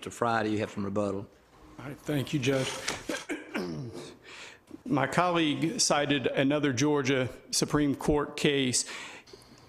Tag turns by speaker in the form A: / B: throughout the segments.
A: Mr. Frye, do you have some rebuttal?
B: All right, thank you, Judge. My colleague cited another Georgia Supreme Court case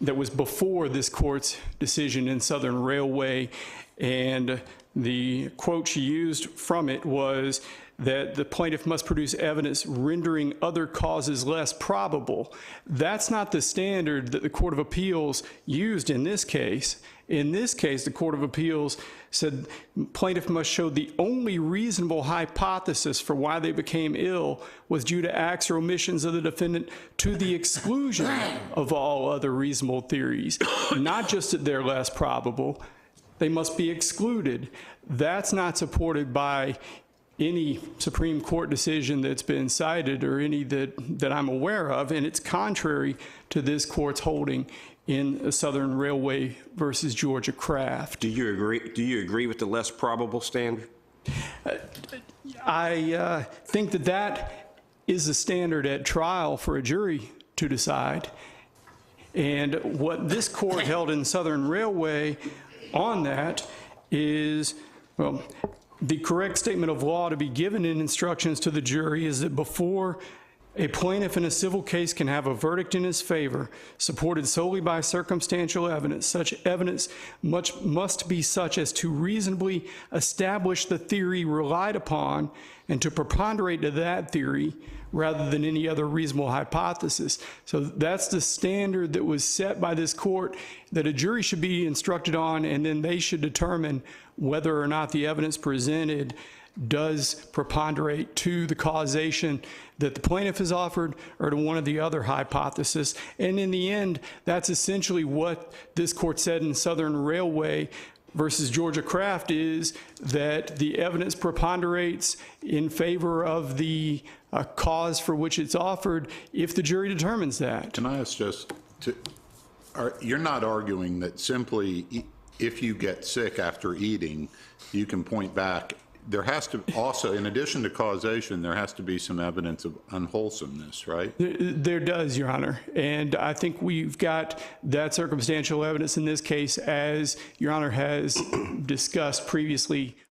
B: that was before this court's decision in Southern Railway, and the quote she used from it was that the plaintiff must produce evidence rendering other causes less probable. That's not the standard that the Court of Appeals used in this case. In this case, the Court of Appeals said plaintiff must show the only reasonable hypothesis for why they became ill was due to acts or omissions of the defendant to the exclusion of all other reasonable theories, not just that they're less probable. They must be excluded. That's not supported by any Supreme Court decision that's been cited or any that I'm aware of, and it's contrary to this court's holding in Southern Railway versus Georgia Craft.
C: Do you agree? Do you agree with the less probable standard?
B: I think that is the standard at trial for a jury to decide. And what this court held in Southern Railway on that is, well, the correct statement of law to be given in instructions to the jury is that before a plaintiff in a civil case can have a verdict in his favor supported solely by circumstantial evidence, such evidence must be such as to reasonably establish the theory relied upon and to preponderate to that theory rather than any other reasonable hypothesis. So that's the standard that was set by this court that a jury should be instructed on, and then they should determine whether or not the evidence presented does preponderate to the causation that the plaintiff has offered or to one of the other hypotheses. And in the end, that's essentially what this court said in Southern Railway versus Georgia Craft, is that the evidence preponderates in favor of the cause for which it's offered if the jury determines that.
D: Can I ask just you're not arguing that simply if you get sick after eating, you can point back. There has to also, in addition to causation, there has to be some evidence of unwholesomeness, right?
B: There does, Your Honor. And I think we've got that circumstantial evidence in this case, as Your Honor has discussed previously